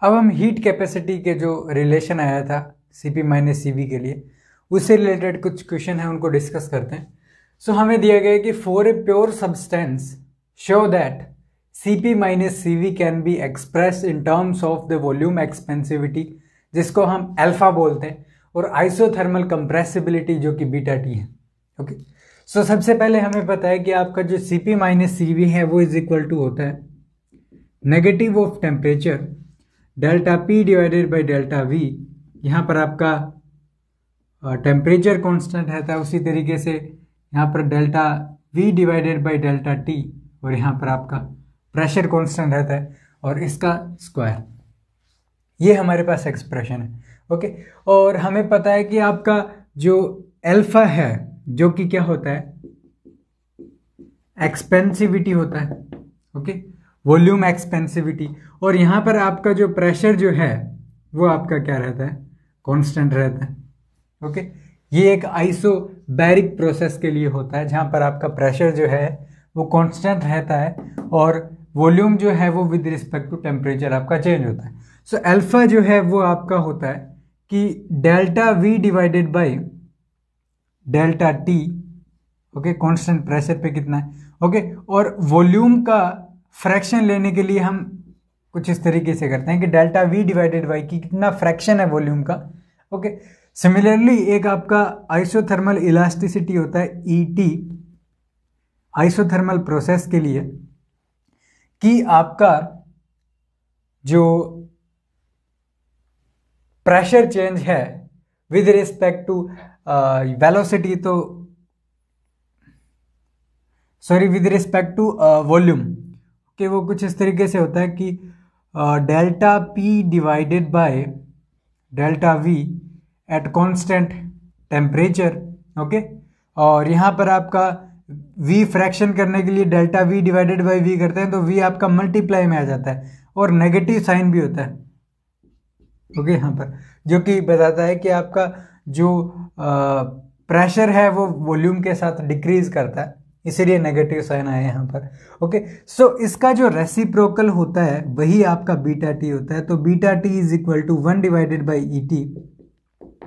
अब हम heat capacity के जो रिलेशन आया था Cp माइनस Cv के लिए, उससे रिलेटेड कुछ क्वेश्चन है, उनको डिस्कस करते हैं। सो हमें दिया गया है कि for a pure substance show that Cp minus Cv can be express in terms of the volume expansivity, जिसको हम अल्फा बोलते हैं, और आइसोथर्मल कंप्रेसिबिलिटी जो कि बीटा टी है। ओके, सो सबसे पहले हमें पता है कि आपका जो Cp माइनस Cv है वो इज इक्वल टू होता है negative of temperature delta P divided by delta V। यहाँ पर आपका टेम्परेचर कांस्टेंट रहता है, उसी तरीके से यहाँ पर delta V divided by delta T, और यहाँ पर आपका प्रेशर कांस्टेंट रहता है और इसका स्क्वायर। ये हमारे पास एक्सप्रेशन है। ओके, और हमें पता है कि आपका जो अल्फा है जो कि क्या होता है, एक्सपेंसिविटी होता है। ओके, वॉल्यूम एक्सपेंसिविटी, और यहाँ पर आपका जो प्रेशर जो है वो आपका क्या रहता है, कांस्टेंट रहता है। ओके, ये एक आइसोबैरिक प्रोसेस के लिए होता है जहाँ पर आपका प्रेशर जो है वो कांस्टेंट रहता है और वॉल्यूम जो है वो विद रिस्पेक्ट टू टेम्परेचर आपका चेंज होता है। सो अल्फा जो है वो आपका होता है कि delta V divided by delta T। Okay, constant pressure पे कितना है। ओके, और वॉल्यूम का फ्रैक्शन लेने के लिए हम कुछ इस तरीके से करते हैं कि डेल्टा V डिवाइडेड बाई की कितना फ्रैक्शन है वॉल्यूम का। ओके, सिमिलरली एक आपका आइसोथर्मल इलास्टिसिटी होता है ET आइसोथर्मल प्रोसेस के लिए, कि आपका जो प्रेशर चेंज है विद रिस्पेक्ट टू वेलोसिटी, तो sorry with respect to volume, कि वो कुछ इस तरीके से होता है कि delta P divided by delta V at constant temperature. Okay, और यहाँ पर आपका V फ्रैक्शन करने के लिए delta V divided by V करते हैं तो V आपका मल्टीप्लाई में आ जाता है और नेगेटिव साइन भी होता है। ओके, यहाँ पर जो कि बताता है कि आपका जो प्रेशर है वो वॉल्यूम के साथ डिक्रीज करता है, इसीलिए नेगेटिव साइन आया यहाँ पर। ओके, सो इसका जो रेसिप्रोकल होता है वही आपका बीटा टी होता है। तो beta T is equal to 1 divided by E T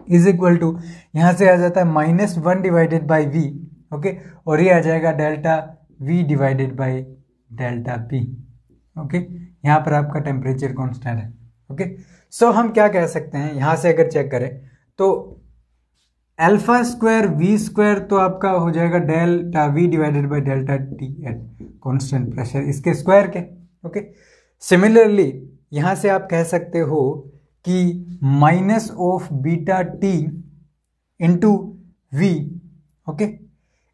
is equal to, यहाँ से आ जाता है -1 डिवाइडेड बाई वी। ओके, और ये आ जाएगा delta V divided by delta P. Okay, यहाँ पर आपका टेम्परेचर कॉन्स्टेंट है। ओके, सो हम क्या कह सकते हैं, यहाँ से अगर चेक करें तो अल्फा स्क्वायर वी स्क्वायर तो आपका हो जाएगा delta V divided by delta T at constant pressure, इसके स्क्वायर के। ओके, सिमिलरली यहाँ से आप कह सकते हो कि minus of beta T into V, okay,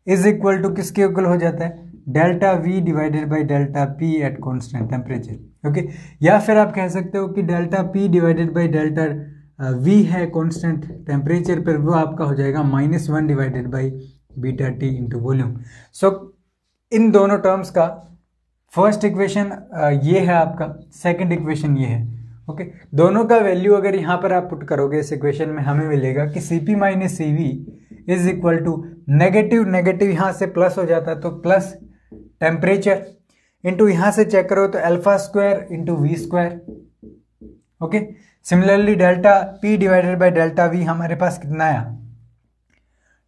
is equal to किसके इक्वल हो जाता है, delta V divided by delta P at constant temperature. Okay, या फिर आप कह सकते हो कि delta P divided by delta V है कांस्टेंट टेम्परेचर पर, वो आपका हो जाएगा -1 divided by beta T into volume. So इन दोनों टर्म्स का फर्स्ट इक्वेशन ये है आपका, सेकंड इक्वेशन ये है। ओके, दोनों का वैल्यू अगर यहाँ पर आप पुट करोगे इस इक्वेशन में, हमें मिलेगा कि Cp minus Cv is equal to negative negative यहाँ से प्लस हो जाता है तो प्लस टेम्परेचर इंटू यहाँ से चेक करो तो alpha square into V square. Okay, similarly delta P divided by delta V हमारे पास कितना आया,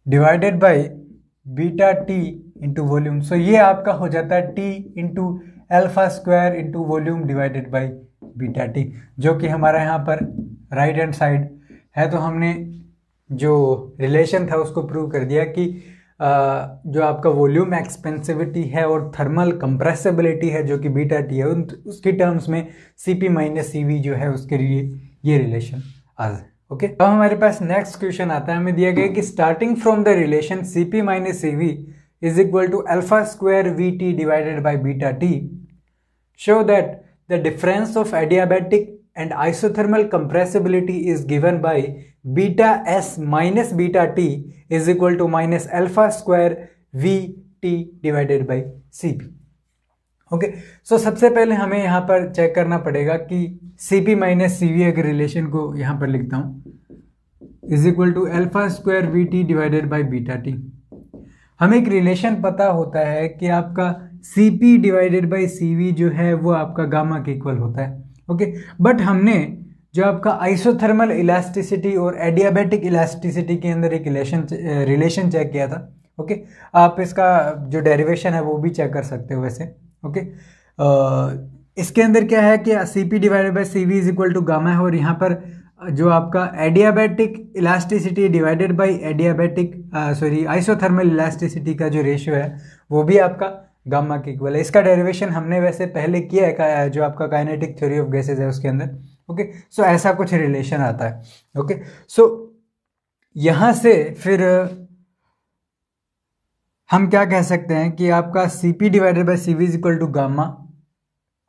divided by beta T into volume. So ये आपका हो जाता है T into alpha square into volume divided by beta T, जो कि हमारा यहाँ पर राइट हैंड साइड है। तो हमने जो रिलेशन था उसको प्रूव कर दिया कि जो आपका वॉल्यूम एक्सपेंसिविटी है और थर्मल कंप्रेसिबिलिटी है जो कि बीटा टी है, उसकी टर्म्स में Cp माइनस Cv जो है उसके लिए ये रिलेशन आ जाए। ओके, अब हमारे पास नेक्स्ट क्वेश्चन आता है, हमें दिया गया कि starting from the relation Cp minus Cv is equal to alpha square V T divided by beta T, show that the difference of adiabatic and isothermal compressibility is given by beta s minus beta t is equal to minus alpha square v t divided by Cp। Okay, so सबसे पहले हमें यहाँ पर check करना पड़ेगा कि Cp minus Cv अगर relation को यहाँ पर लिखता हूँ is equal to alpha square V T divided by beta T. हमें एक रिलेशन पता होता है कि आपका Cp डिवाइडेड बाई Cv जो है वो आपका गामा के इक्वल होता है। ओके। बट हमने जो आपका आइसोथर्मल इलास्टिसिटी और एडियाबैटिक इलास्टिसिटी के अंदर एक रिलेशन चेक किया था। ओके, आप इसका जो डेरिवेशन है वो भी चेक कर सकते हो वैसे। ओके, इसके अंदर क्या है कि C P divided by C V is equal to gamma है, और यहाँ पर जो आपका adiabatic elasticity divided by adiabatic isothermal elasticity का जो रेशियो है वो भी आपका गामा के इक्वल है। इसका डेरिवेशन हमने वैसे पहले किया है जो आपका काइनेटिक थ्योरी ऑफ गैसेज है उसके अंदर। ओके, सो ऐसा कुछ रिलेशन आता है। ओके, सो यहां से फिर हम क्या कह सकते हैं कि आपका C P divided by C V is equal to gamma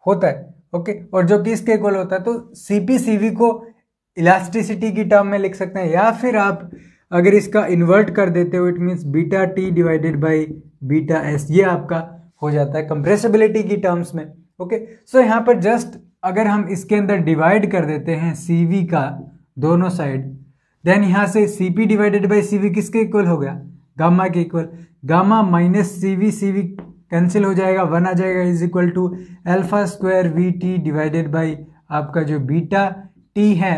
होता है। ओके, और जो कि इसके इक्वल होता है, तो सी पी सी वी को इलास्टिसिटी की टर्म में लिख सकते हैं, या फिर आप अगर इसका इन्वर्ट कर देते हो it means beta T divided by beta S, ये आपका हो जाता है कंप्रेसिबिलिटी की टर्म्स में। ओके, सो यहाँ पर जस्ट अगर हम इसके अंदर डिवाइड कर देते हैं सी वी का दोनों साइड, देन यहाँ से C P divided by C V किसके इक्वल हो गया? गामा के इक्वल। Gamma minus C V cancel हो जाएगा, 1 आ जाएगा, is equal to alpha square V T divided by आपका जो बीटा टी है।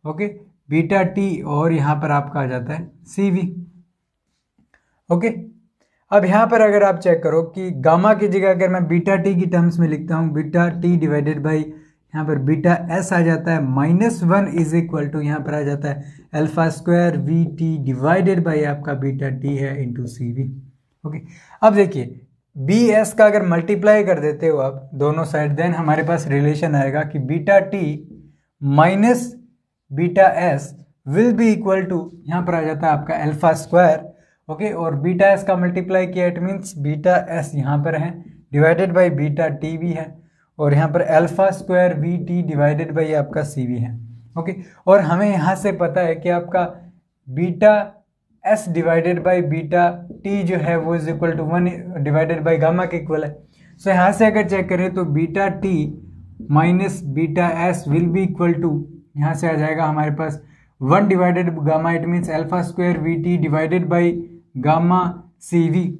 ओके, बीटा टी, और यहाँ पर आपका आ जाता है सी वी। ओके, अब यहाँ पर अगर आप चेक करो कि गामा की जगह अगर मैं बीटा टी की टर्म्स में लिखता हूँ, बीटा टी डिवाइडेड बाई यहाँ पर बीटा एस आ जाता है -1 इज इक्वल टू यहाँ पर आ जाता है alpha square V T divided by आपका बीटा टी है इंटू सी वी। ओके, अब देखिए बी एस का अगर मल्टीप्लाई कर देते हो आप दोनों साइड, देन हमारे पास रिलेशन आएगा कि beta T minus beta S will be equal to यहाँ पर आ जाता है आपका अल्फा स्क्वायर। ओके, और बीटा एस का मल्टीप्लाई किया इट मीन्स बीटा एस यहाँ पर है डिवाइडेड बाई बीटा टी भी है, और यहाँ पर alpha square V T divided by आपका सी वी है। ओके, और हमें यहाँ से पता है कि आपका beta S divided by beta T जो है वो is equal to 1 divided by gamma के इक्वल है। सो यहाँ से अगर चेक करें तो beta T minus beta S will be equal to यहाँ से आ जाएगा हमारे पास 1 divided gamma, it means alpha square V T divided by gamma C V,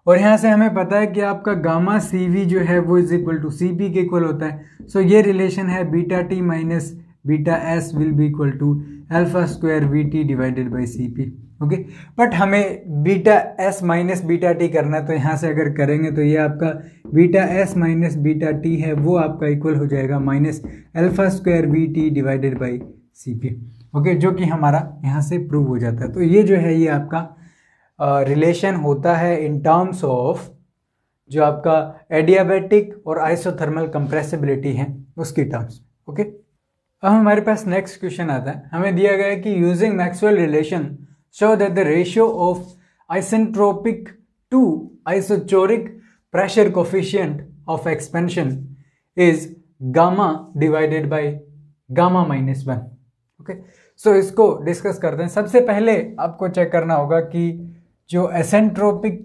और यहाँ से हमें पता है कि आपका गामा सी वी जो है वो is equal to C P के इक्वल होता है। सो ये रिलेशन है beta T minus beta S will be equal to alpha square V T divided by C P. Okay, but हमें beta S minus beta T करना है, तो यहाँ से अगर करेंगे तो ये आपका beta S minus beta T है वो आपका इक्वल हो जाएगा minus alpha square V T divided by C P. Okay, जो कि हमारा यहाँ से प्रूव हो जाता है। तो ये जो है ये आपका रिलेशन होता है इन टर्म्स ऑफ जो आपका एडियाबैटिक और आइसोथर्मल कंप्रेसिबिलिटी है उसकी टर्म्स। ओके, अब हमारे पास नेक्स्ट क्वेश्चन आता है। हमें दिया गया है कि using Maxwell relation show that the ratio of isentropic to isochoric pressure coefficient of expansion is gamma divided by gamma -1। Okay, so इसको डिस्कस करते हैं। सबसे पहले आपको चेक करना होगा कि जो एसेंट्रोपिक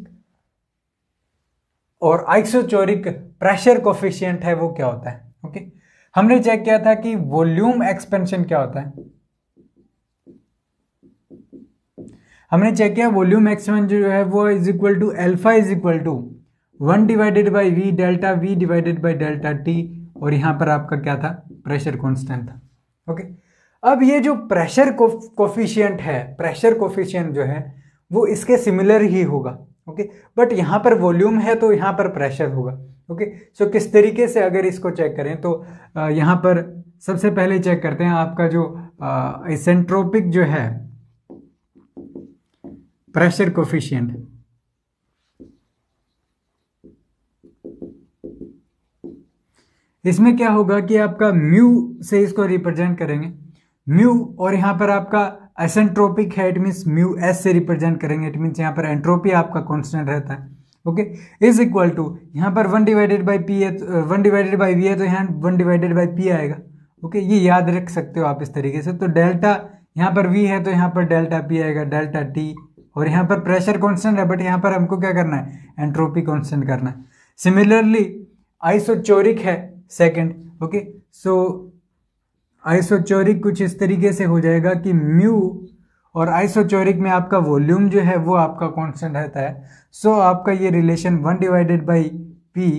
और आइसोचोरिक प्रेशर कोफिशिएंट है वो क्या होता है। ओके, हमने चेक किया था कि वॉल्यूम एक्सपेंशन क्या होता है। हमने चेक किया वॉल्यूम एक्सपेंशन जो है वो is equal to alpha is equal to 1 divided by V delta V divided by delta T, और यहां पर आपका क्या था? प्रेशर कांस्टेंट था। ओके, अब ये जो प्रेशर कोफिशिएंट है, प्रेशर कोफिशिएंट जो है वो इसके सिमिलर ही होगा। ओके, बट यहाँ पर वॉल्यूम है तो यहाँ पर प्रेशर होगा। ओके, सो किस तरीके से अगर इसको चेक करें तो यहाँ पर सबसे पहले चेक करते हैं आपका जो आइसेंट्रोपिक जो है प्रेशर कोफिशिएंट, इसमें क्या होगा कि आपका म्यू से इसको रिप्रेजेंट करेंगे, म्यू, और यहाँ पर आपका एसेंट्रोपिक है इट मीन्स म्यू एस से रिप्रेजेंट करेंगे, इट मीन्स यहाँ पर एंट्रोपी आपका कांस्टेंट रहता है। ओके, इज इक्वल टू यहाँ पर 1 डिवाइडेड बाई पी है, 1 डिवाइडेड बाई वी है तो यहाँ 1 डिवाइडेड बाई पी आएगा। ओके, ये याद रख सकते हो आप इस तरीके से। तो डेल्टा यहाँ पर वी है तो यहाँ पर डेल्टा पी आएगा, डेल्टा टी, और यहाँ पर प्रेशर कांस्टेंट है बट यहाँ पर हमको क्या करना है? एंट्रोपी कांस्टेंट करना है। सिमिलरली आइसोचोरिक है सेकंड। ओके, सो आइसोचोरिक कुछ इस तरीके से हो जाएगा कि म्यू और आइसोचोरिक में आपका वॉल्यूम जो है वो आपका कांस्टेंट रहता है। सो आपका ये रिलेशन 1 डिवाइडेड बाई पी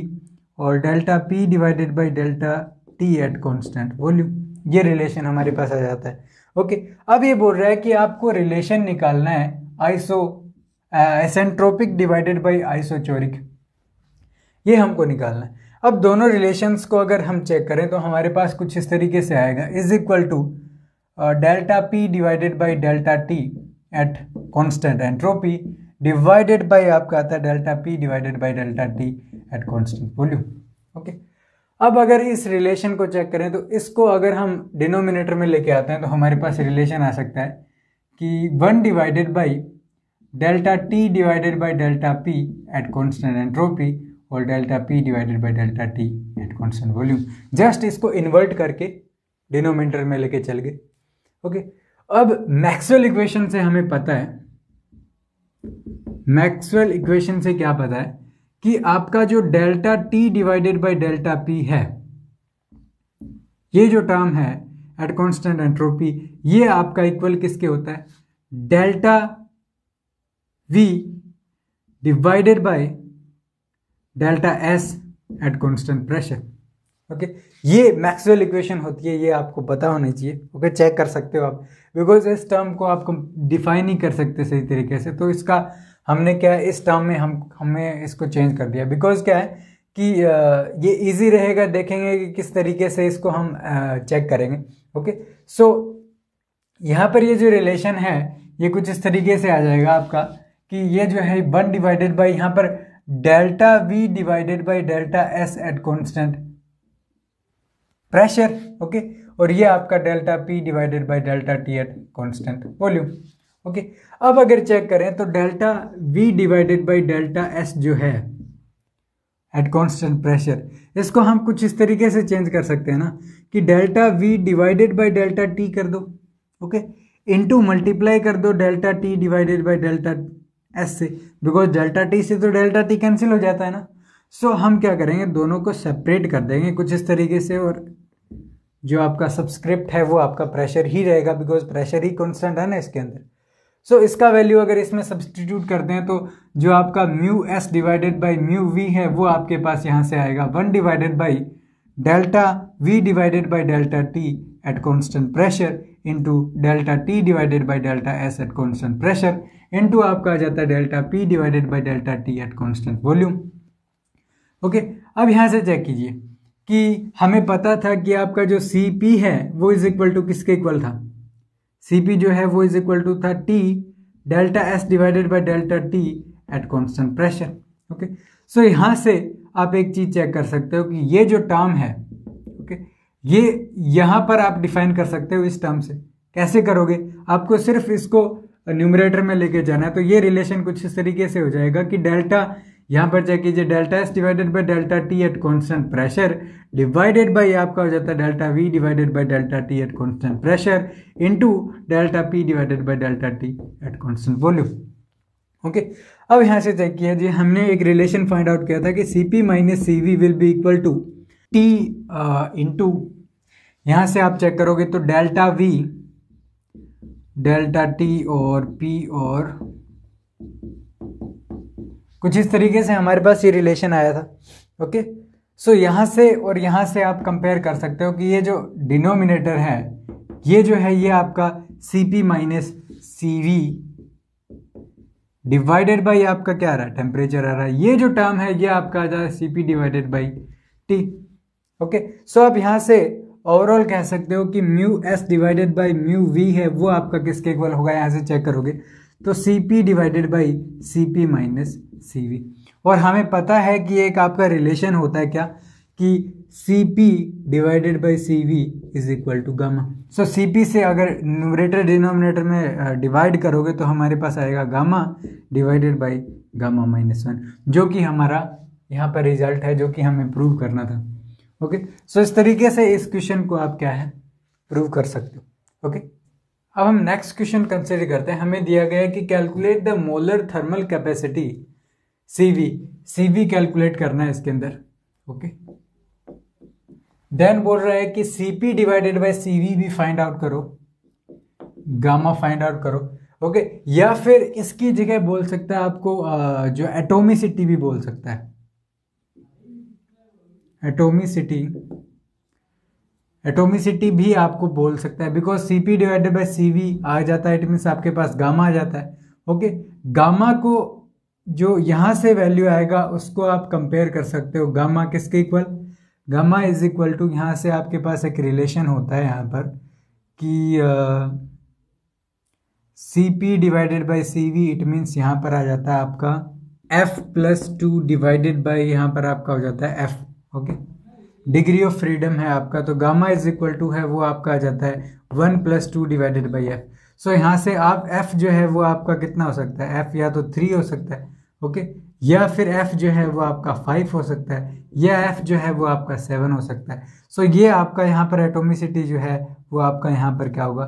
और delta P divided by delta T at constant volume. ये रिलेशन हमारे पास आ जाता है। ओके, अब ये बोल रहा है कि आपको रिलेशन निकालना है आइसेंट्रोपिक डिवाइडेड बाय आइसोचोरिक, ये हमको निकालना है। अब दोनों रिलेशंस को अगर हम चेक करें तो हमारे पास कुछ इस तरीके से आएगा, is equal to delta P divided by delta T at constant entropy divided by आपका आता है delta P divided by delta T at constant volume. Okay, अब अगर इस रिलेशन को चेक करें तो इसको अगर हम डिनोमिनेटर में लेके आते हैं तो हमारे पास रिलेशन आ सकता है कि 1 divided by delta T divided by delta P at constant entropy और delta P divided by delta T at constant volume. Just इसको इन्वर्ट करके डिनोमिनेटर में लेके चल गए। ओके, अब मैक्सवेल इक्वेशन से हमें पता है, मैक्सवेल इक्वेशन से क्या पता है कि आपका जो delta T divided by delta P है, ये जो टर्म है एट कांस्टेंट एंट्रोपी, ये आपका इक्वल किसके होता है, delta V divided by delta S at constant pressure. Okay, ये मैक्सवेल इक्वेशन होती है, ये आपको पता होना चाहिए। ओके, चेक कर सकते हो आप, बिकॉज इस टर्म को आप डिफाइन नहीं कर सकते सही तरीके से, तो इसका हमने क्या है, इस टर्म में हमें इसको चेंज कर दिया। बिकॉज क्या है कि ये इजी रहेगा, देखेंगे कि किस तरीके से इसको हम चेक करेंगे। ओके, सो यहाँ पर ये जो रिलेशन है ये कुछ इस तरीके से आ जाएगा आपका कि ये जो है 1 डिवाइडेड बाई यहाँ पर delta V divided by delta S at constant pressure. Okay, और ये आपका delta P divided by delta T at constant volume. Okay, अब अगर चेक करें तो delta V divided by delta S जो है एट कॉन्स्टेंट प्रेशर, इसको हम कुछ इस तरीके से चेंज कर सकते हैं ना कि delta V divided by delta T कर दो, ओके, इनटू मल्टीप्लाई कर दो delta T divided by delta S से, बिकॉज डेल्टा टी से तो डेल्टा टी कैंसिल हो जाता है ना। सो हम क्या करेंगे, दोनों को सेपरेट कर देंगे कुछ इस तरीके से, और जो आपका सबस्क्रिप्ट है वो आपका प्रेशर ही रहेगा, बिकॉज प्रेशर ही कॉन्स्टेंट है ना इसके अंदर। सो इसका वैल्यू अगर इसमें सब्सटीट्यूट करते हैं तो जो आपका mu S divided by mu V है वो आपके पास यहाँ से आएगा 1 divided by delta V divided by delta T at constant pressure into delta T divided by delta S at constant pressure into आपका आ जाता है delta P divided by delta T at constant volume. Okay, अब यहाँ से check कीजिए कि हमें पता था कि आपका जो सी पी है वो इज इक्वल टू किसके इक्वल था, सी पी जो है वो इज इक्वल टू था T delta S divided by delta T at constant pressure. Okay, so यहाँ से आप एक चीज चेक कर सकते हो कि ये जो टर्म है, ओके, ये यहाँ पर आप डिफाइन कर सकते हो इस टर्म से। कैसे करोगे, आपको सिर्फ इसको न्यूमरेटर में लेके जाना है, तो ये रिलेशन कुछ इस तरीके से हो जाएगा कि डेल्टा, यहाँ पर चेक कीजिए, delta S divided by delta T at constant pressure divided by आपका हो जाता है delta V divided by delta T at constant pressure into delta P divided by delta T at constant volume. Okay, अब यहाँ से check किया जी, हमने एक रिलेशन फाइंड आउट किया था कि C P minus C V will be equal to T into, यहाँ से आप चेक करोगे तो डेल्टा वी डेल्टा टी और पी, और कुछ इस तरीके से हमारे पास ये रिलेशन आया था। ओके, सो यहाँ से और यहाँ से आप कंपेयर कर सकते हो कि ये जो डिनोमिनेटर है ये जो है ये आपका C P minus C V divided by आपका क्या आ रहा है, टेम्परेचर आ रहा है। ये जो टर्म है ये आपका आ जाए C P divided by T. Okay, so आप यहाँ से ओवरऑल कह सकते हो कि mu S divided by mu V है वो आपका किसके इक्वल होगा, यहाँ से चेक करोगे तो C P divided by C P minus C V. और हमें पता है कि एक आपका रिलेशन होता है क्या, कि C P divided by C V is equal to gamma. So C P से अगर न्यूमरेटर डिनोमिनेटर में डिवाइड करोगे तो हमारे पास आएगा gamma divided by gamma minus 1, जो कि हमारा यहाँ पर रिजल्ट है, जो कि हमें प्रूव करना था। ओके, सो इस तरीके से इस क्वेश्चन को आप क्या है प्रूव कर सकते हो। ओके, अब हम नेक्स्ट क्वेश्चन कंसिडर करते हैं। हमें दिया गया है कि calculate the molar thermal capacity CV calculate करना है इसके अंदर। ओके, देन बोल रहा है कि CP डिवाइडेड बाय CV भी फाइंड आउट करो, गामा फाइंड आउट करो। ओके, या फिर इसकी जगह बोल सकता है आपको जो एटोमिसिटी भी बोल सकता है, एटोमिसिटी एटोमिसिटी भी आपको बोल सकता है, because Cp divided by Cv आ जाता है, इट मीन्स आपके पास गामा आ जाता है। ओके, गामा को जो यहाँ से वैल्यू आएगा उसको आप कंपेयर कर सकते हो गामा किसके equal, gamma is equal to, यहाँ से आपके पास एक रिलेशन होता है यहाँ पर कि Cp divided by Cv, it means यहाँ पर आ जाता है आपका f+2 डिवाइडेड बाई यहाँ पर आपका हो जाता है f। Okay, degree of freedom है आपका, तो गामा इज इक्वल टू है वो आपका आ जाता है 1+2 डिवाइडेड बाई f। सो यहाँ से आप f जो है वो आपका कितना हो सकता है, f या तो 3 हो सकता है, ओके, या फिर f जो है वो आपका 5 हो सकता है, या f जो है वो आपका 7 हो सकता है। सो ये आपका यहाँ पर एटोमिसिटी जो है वो आपका यहाँ पर क्या होगा,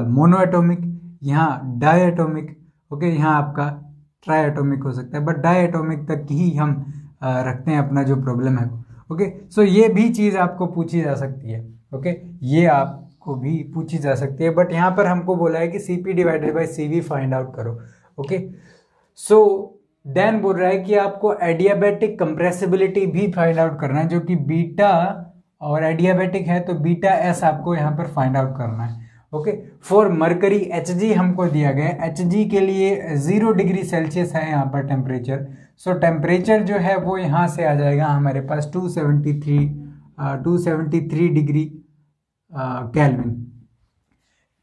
मोनो एटोमिक, यहाँ डाई एटोमिक, ओके, यहाँ आपका ट्राई एटोमिक हो सकता है, बट डाई एटोमिक तक ही हम रखते हैं अपना जो प्रॉब्लम है। ओके, सो ये भी चीज़ आपको पूछी जा सकती है, ओके, ये आपको भी पूछी जा सकती है, बट यहाँ पर हमको बोला है कि Cp divided by Cv find out करो। ओके, सो देन बोल रहा है कि आपको एडियाबैटिक कंप्रेसिबिलिटी भी फाइंड आउट करना है, जो कि बीटा और एडियाबैटिक है तो बीटा एस आपको यहाँ पर फाइंड आउट करना है। ओके, फॉर मरकरी Hg हमको दिया गया है, Hg के लिए 0 डिग्री सेल्सियस है यहाँ पर टेम्परेचर। सो टेम्परेचर जो है वो यहाँ से आ जाएगा हमारे पास 273 degree kelvin.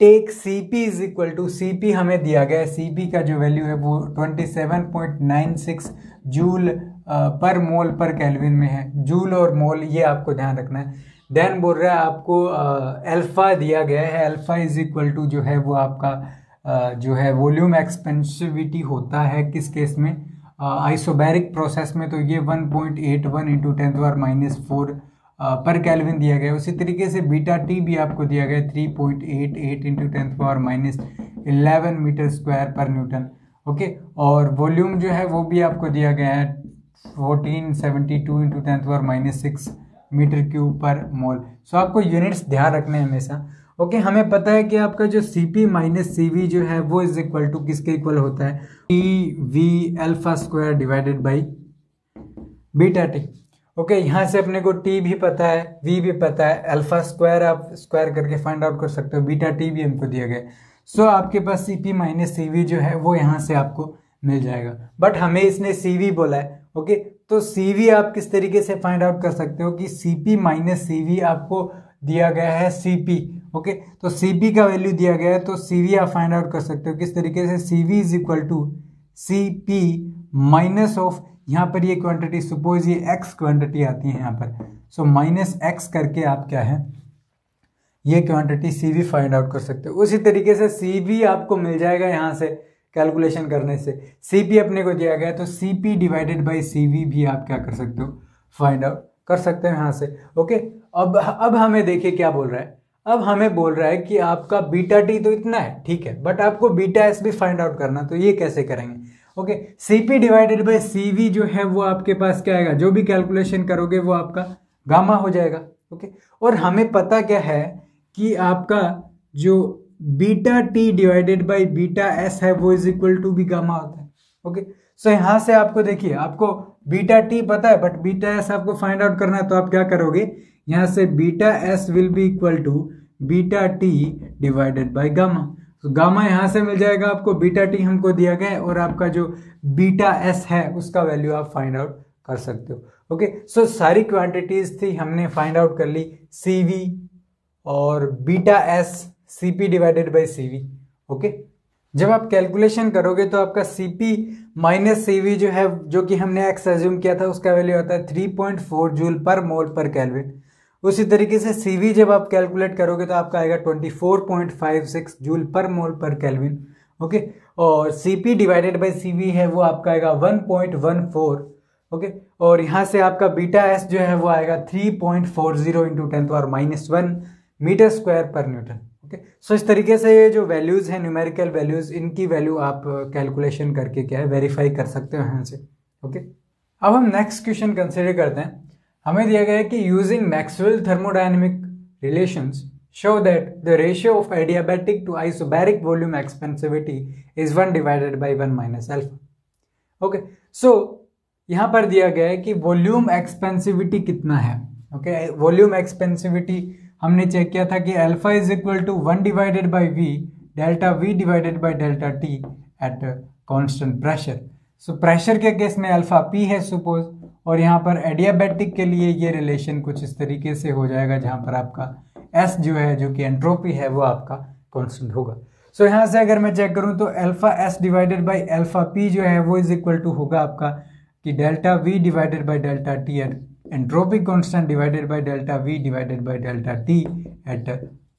Take Cp is equal to, Cp हमें दिया गया है, Cp का जो वैल्यू है वो 27.96 जूल पर मोल पर केल्विन में है, जूल और मोल ये आपको ध्यान रखना है। देन बोल रहा है आपको अल्फा दिया गया है, अल्फा इज इक्वल टू जो है वो आपका जो है वॉल्यूम एक्सपेंसिविटी होता है किस केस में, आइसोबैरिक प्रोसेस में, तो ये 1.81 इंटू 10⁻⁴ पर केल्विन दिया गया है। उसी तरीके से बीटा टी भी आपको दिया गया है 3.88 इंटू 10⁻11 मीटर स्क्वायर पर न्यूटन। ओके, और वॉल्यूम जो है वो भी आपको दिया गया है 1472 इंटू 10⁻6 मीटर क्यूब पर मोल। सो आपको यूनिट्स ध्यान रखने हैं हमेशा। ओके, हमें पता है कि आपका जो Cp माइनस Cv जो है वो इज इक्वल टू किसके इक्वल होता है, Tv alpha square divided by beta T. Okay, यहाँ से अपने को T भी पता है, V भी पता है, अल्फा स्क्वायर आप स्क्वायर करके फाइंड आउट कर सकते हो, बीटा टी भी हमको दिया गया है। सो आपके पास Cp माइनस Cv जो है वो यहाँ से आपको मिल जाएगा, बट हमें इसने Cv बोला है। ओके, तो Cv आप किस तरीके से फाइंड आउट कर सकते हो कि Cp माइनस Cv आपको दिया गया है Cp। ओके, तो Cp का वैल्यू दिया गया है तो Cv आप फाइंड आउट कर सकते हो किस तरीके से, Cv is equal to Cp minus of, यहाँ पर ये क्वांटिटी सपोज ये x क्वांटिटी आती है यहाँ पर, सो माइनस x करके आप क्या है ये क्वांटिटी Cv फाइंड आउट कर सकते हो। उसी तरीके से Cv आपको मिल जाएगा यहाँ से कैलकुलेशन करने से, Cp अपने को दिया गया है तो Cp डिवाइडेड बाई Cv भी आप क्या कर सकते हो, फाइंड आउट कर सकते हो यहाँ से। ओके, अब हमें देखिए क्या बोल रहा है, अब हमें बोल रहा है कि आपका बीटा टी तो इतना है, ठीक है, बट आपको बीटा एस भी फाइंड आउट करना, तो ये कैसे करेंगे। Okay, Cp divided by Cv जो है वो आपके पास क्या आएगा, जो भी कैलकुलेशन करोगे वो आपका गामा हो जाएगा। ओके, और हमें पता क्या है कि आपका जो beta T divided by beta S है वो इज इक्वल टू भी गामा होता है। ओके, सो यहाँ से आपको देखिए, आपको बीटा टी पता है बट बीटा एस आपको फाइंड आउट करना है, तो आप क्या करोगे, यहाँ से beta S will be equal to beta T divided by gamma. तो गामा यहाँ से मिल जाएगा आपको, बीटा टी हमको दिया गया है, और आपका जो बीटा एस है उसका वैल्यू आप फाइंड आउट कर सकते हो। ओके, सो सारी क्वांटिटीज थी हमने फाइंड आउट कर ली, Cv और beta S, Cp divided by Cv। Okay, जब आप कैलकुलेशन करोगे तो आपका Cp माइनस Cv जो है, जो कि हमने x एज्यूम किया था, उसका वैल्यू आता है 3.4 जूल पर मोल पर केल्विन। उसी तरीके से Cv जब आप कैलकुलेट करोगे तो आपका आएगा 24.56 जूल पर मोल पर केल्विन। ओके, और Cp डिवाइडेड बाई Cv है वो आपका आएगा 1.14। ओके, और यहाँ से आपका बीटा एस जो है वो आएगा 3.40 इंटू 10⁻⁻1 मीटर स्क्वायर पर न्यूटन। ओके, सो इस तरीके से ये जो वैल्यूज हैं, न्यूमेरिकल वैल्यूज, इनकी वैल्यू आप कैलकुलेशन करके क्या है वेरीफाई कर सकते हो यहाँ से। ओके, अब हम नेक्स्ट क्वेश्चन कंसिडर करते हैं। हमें दिया गया है कि using Maxwell thermodynamic relations show that the ratio of adiabatic to isobaric volume expansivity is 1 divided by 1 minus alpha. Okay, so यहाँ पर दिया गया है कि वॉल्यूम एक्सपेंसिविटी कितना है। ओके, वॉल्यूम एक्सपेंसिविटी हमने चेक किया था कि alpha is equal to 1 divided by V delta V divided by delta T at constant pressure. So pressure के केस में अल्फा पी है सपोज, और यहाँ पर एडियाबैटिक के लिए ये रिलेशन कुछ इस तरीके से हो जाएगा जहाँ पर आपका एस जो है, जो कि एंट्रोपी है, वो आपका कांस्टेंट होगा। सो यहाँ से अगर मैं चेक करूँ तो alpha S divided by alpha P जो है वो इज इक्वल टू होगा आपका कि delta V divided by delta T at entropy constant divided by delta V divided by delta T at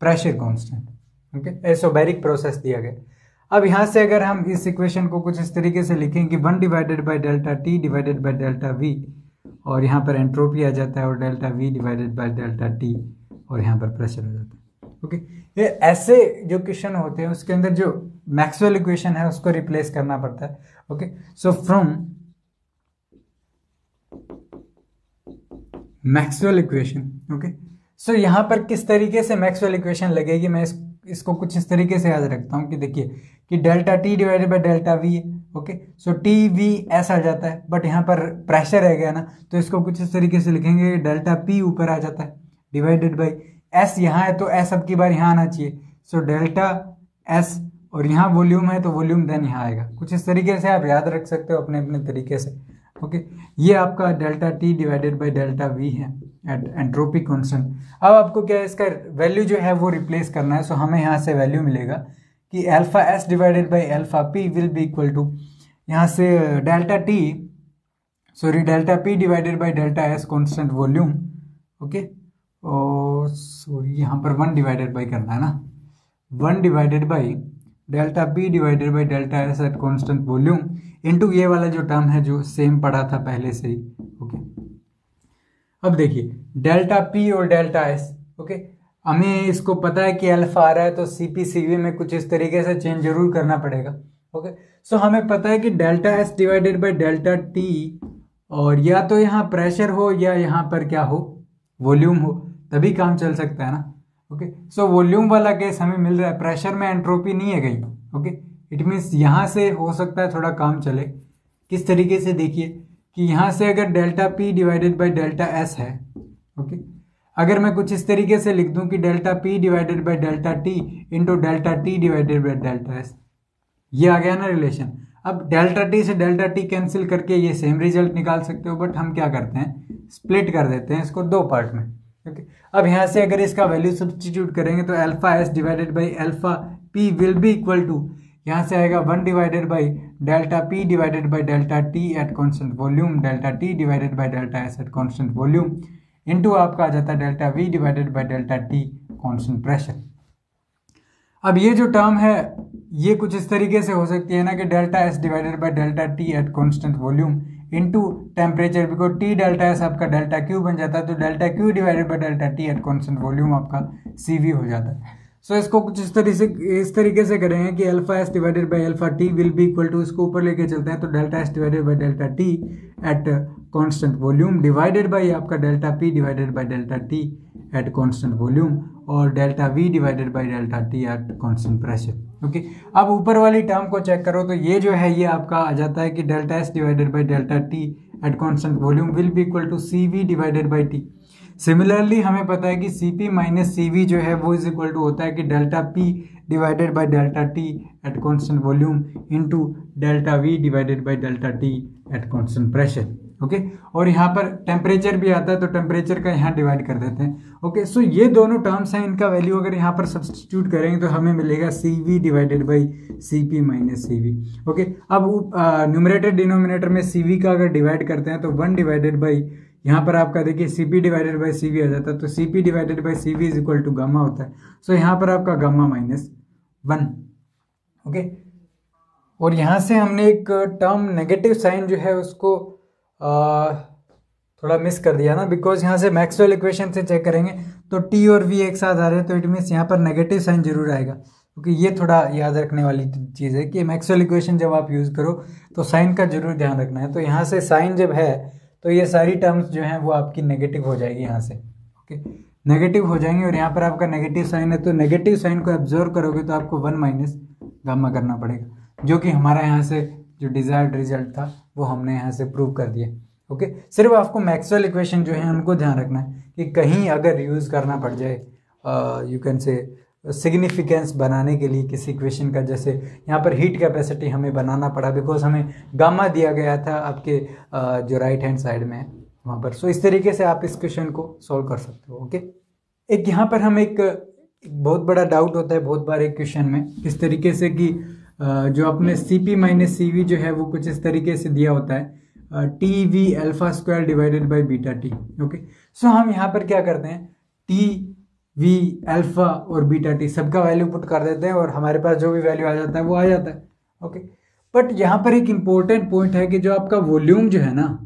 pressure constant. Okay, isobaric process दिया गया। अब यहाँ से अगर हम इस इक्वेशन को कुछ इस तरीके से लिखें कि 1 divided by delta T divided by delta we, और यहाँ पर एंट्रोपी आ जाता है, और delta V divided by delta T, और यहाँ पर प्रेशर हो जाता है। ओके, ये ऐसे जो क्वेश्चन होते हैं उसके अंदर जो मैक्सवेल इक्वेशन है उसको रिप्लेस करना पड़ता है। Okay, so from Maxwell equation, okay, so यहाँ पर किस तरीके से मैक्सवेल इक्वेशन लगेगी, मैं इसको कुछ इस तरीके से याद रखता हूँ कि देखिए कि delta T divided by delta V है। Okay, so T V S आ जाता है, बट यहाँ पर प्रेशर रह गया ना, तो इसको कुछ इस तरीके से लिखेंगे डेल्टा पी ऊपर आ जाता है डिवाइडेड बाई एस यहाँ है तो एस अब की बार यहाँ आना चाहिए, सो डेल्टा एस, और यहाँ वॉल्यूम है तो वॉल्यूम देन यहाँ आएगा। कुछ इस तरीके से आप याद रख सकते हो अपने अपने तरीके से। ओके, ये आपका delta T divided by delta V है एट एंट्रोपी कांस्टेंट। अब आपको क्या है, इसका वैल्यू जो है वो रिप्लेस करना है। सो हमें यहाँ से वैल्यू मिलेगा कि alpha S divided by alpha P will be equal to, यहाँ से delta T sorry delta P divided by delta S constant volume. Okay, और सॉरी यहाँ पर 1 डिवाइडेड बाई करना है ना, 1 divided by delta P divided by delta S at constant volume into ये वाला जो टर्म है जो सेम पढ़ा था पहले से ही। ओके, अब देखिए डेल्टा पी और डेल्टा एस, ओके, हमें इसको पता है कि अल्फा आ रहा है तो सीपी सीवी में कुछ इस तरीके से चेंज जरूर करना पड़ेगा। ओके, सो हमें पता है कि delta S divided by delta T, और या तो यहाँ प्रेशर हो या यहाँ पर क्या हो, वॉल्यूम हो, तभी काम चल सकता है ना। ओके, सो वॉल्यूम वाला केस हमें मिल रहा है, प्रेशर में एंट्रोपी नहीं है गई। ओके, इट मीन्स यहाँ से हो सकता है थोड़ा काम चले। किस तरीके से, देखिए कि यहाँ से अगर delta P divided by delta S है, ओके, अगर मैं कुछ इस तरीके से लिख दूं कि delta P divided by delta T into delta T divided by delta S, ये आ गया ना रिलेशन। अब डेल्टा टी से डेल्टा टी कैंसिल करके ये सेम रिजल्ट निकाल सकते हो, बट हम क्या करते हैं, स्प्लिट कर देते हैं इसको 2 पार्ट में। ओके, अब यहाँ से अगर इसका वैल्यू सब्स्टिट्यूट करेंगे तो alpha S divided by alpha P will be equal to, यहाँ से आएगा 1 divided by delta P divided by delta T at constant volume delta T divided by delta S at constant volume into आपका आ जाता है delta V divided by delta T constant pressure. अब ये जो टर्म है ये कुछ इस तरीके से हो सकती है ना कि delta S divided by delta T at constant volume into temperature, because T delta S आपका डेल्टा क्यू बन जाता है, तो delta Q divided by delta T at constant volume आपका सीवी हो जाता है। सो इसको कुछ इस तरीके से करेंगे कि alpha S divided by alpha T will be equal to, इसको ऊपर लेके चलते हैं तो delta S divided by delta T at constant volume divided by आपका delta P divided by delta T at constant volume, और delta V divided by delta T at constant pressure. Okay, अब ऊपर वाली टर्म को check करो तो ये जो है ये आपका आ जाता है कि delta S divided by delta T at constant volume will be equal to C V divided by T. Similarly हमें पता है कि Cp माइनस CV जो है वो इज इक्वल टू होता है कि delta P divided by delta T eight constant volume into delta V divided by delta T eight constant pressure. Okay, और यहाँ पर टेम्परेचर भी आता है तो टेम्परेचर का यहाँ डिवाइड कर देते हैं। ओके, सो ये दोनों टर्म्स हैं, इनका वैल्यू अगर यहाँ पर सब्स्टिट्यूट करेंगे तो हमें मिलेगा CV divided by Cp minus CV। Okay, अब न्यूमरेटर डिनोमिनेटर में CV का अगर डिवाइड करते हैं तो 1 डिवाइडेड बाई, यहाँ पर आपका देखिए Cp डिवाइडेड बाई CV आ जाता है, तो Cp divided by CV is equal to gamma होता है। सो यहाँ पर आपका गामा माइनस 1। ओके, और यहाँ से हमने एक टर्म नेगेटिव साइन जो है उसको थोड़ा मिस कर दिया ना, बिकॉज यहाँ से मैक्सवेल इक्वेशन से चेक करेंगे तो T और V एक साथ आ रहे हैं, तो इट मीन्स यहाँ पर नेगेटिव साइन जरूर आएगा, क्योंकि ये थोड़ा याद रखने वाली चीज़ है कि मैक्सवेल इक्वेशन जब आप यूज़ करो तो साइन का जरूर ध्यान रखना है। तो यहाँ से साइन जब है तो ये सारी टर्म्स जो हैं वो आपकी नेगेटिव हो जाएगी यहाँ से। ओके, नेगेटिव हो जाएंगी, और यहाँ पर आपका नेगेटिव साइन है तो नेगेटिव साइन को ऑब्जर्व करोगे तो आपको 1 माइनस गामा करना पड़ेगा, जो कि हमारा यहाँ से जो डिजायर्ड रिजल्ट था वो हमने यहाँ से प्रूव कर दिया। ओके, सिर्फ आपको मैक्सवेल इक्वेशन जो है उनको ध्यान रखना है कि कहीं अगर यूज़ करना पड़ जाए यू कैन से सिग्निफिकेंस बनाने के लिए किसी इक्वेशन का, जैसे यहाँ पर हीट कैपेसिटी हमें बनाना पड़ा बिकॉज हमें गामा दिया गया था आपके जो राइट हैंड साइड में है वहाँ पर। सो इस तरीके से आप इस क्वेश्चन को सॉल्व कर सकते हो। ओके, एक यहाँ पर हम एक बहुत बड़ा डाउट होता है बहुत बार एक क्वेश्चन में इस तरीके से कि जो अपने CP माइनस CV जो है वो कुछ इस तरीके से दिया होता है TV alpha square divided by beta T. Okay, so हम यहाँ पर क्या करते हैं TV अल्फा और बीटा टी सबका वैल्यू पुट कर देते हैं और हमारे पास जो भी वैल्यू आ जाता है वो आ जाता है। ओके, बट यहाँ पर एक इम्पोर्टेंट पॉइंट है कि जो आपका वॉल्यूम जो है ना,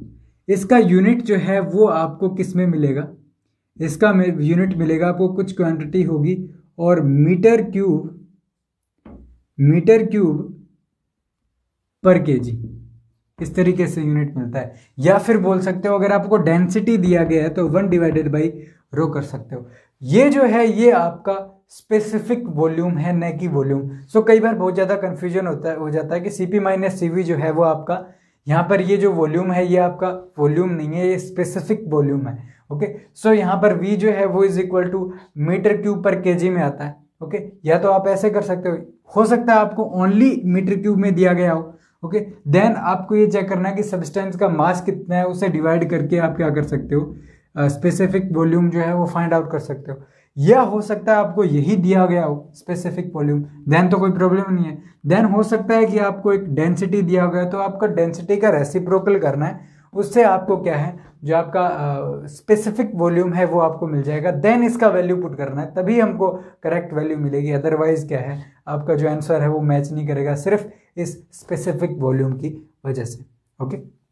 इसका यूनिट जो है वो आपको किस में मिलेगा, इसका यूनिट मिलेगा आपको कुछ क्वांटिटी होगी और मीटर क्यूब पर केजी इस तरीके से यूनिट मिलता है। या फिर बोल सकते हो अगर आपको डेंसिटी दिया गया है तो 1 डिवाइडेड बाई रो कर सकते हो। ये जो है ये आपका स्पेसिफिक वॉल्यूम है, न कि वॉल्यूम। सो कई बार बहुत ज़्यादा कंफ्यूजन हो जाता है कि CP माइनस CV जो है वो आपका यहाँ पर ये जो वॉल्यूम है ये आपका वॉल्यूम नहीं है, ये स्पेसिफिक वॉल्यूम है। ओके, सो यहाँ पर V जो है वो is equal to metre cube पर केजी में आता है। ओके, या तो आप ऐसे कर सकते हो सकता है आपको ओनली मीटर क्यूब में दिया गया हो। ओके, देन आपको ये चेक करना है कि सब्सटेंस का मास कितना है, उसे डिवाइड करके आप क्या कर सकते हो स्पेसिफिक वॉल्यूम जो है वो फाइंड आउट कर सकते हो। या हो सकता है आपको यही दिया गया हो स्पेसिफिक वॉल्यूम, देन तो कोई प्रॉब्लम नहीं है। देन हो सकता है कि आपको एक डेंसिटी दिया गया है तो आपको डेंसिटी का रेसिप्रोकल करना है, उससे आपको क्या है जो आपका स्पेसिफिक वॉल्यूम है वो आपको मिल जाएगा। देन इसका वैल्यू पुट करना है, तभी हमको करेक्ट वैल्यू मिलेगी। अदरवाइज क्या है आपका जो आंसर है वो मैच नहीं करेगा सिर्फ इस स्पेसिफिक वॉल्यूम की वजह से। ओके।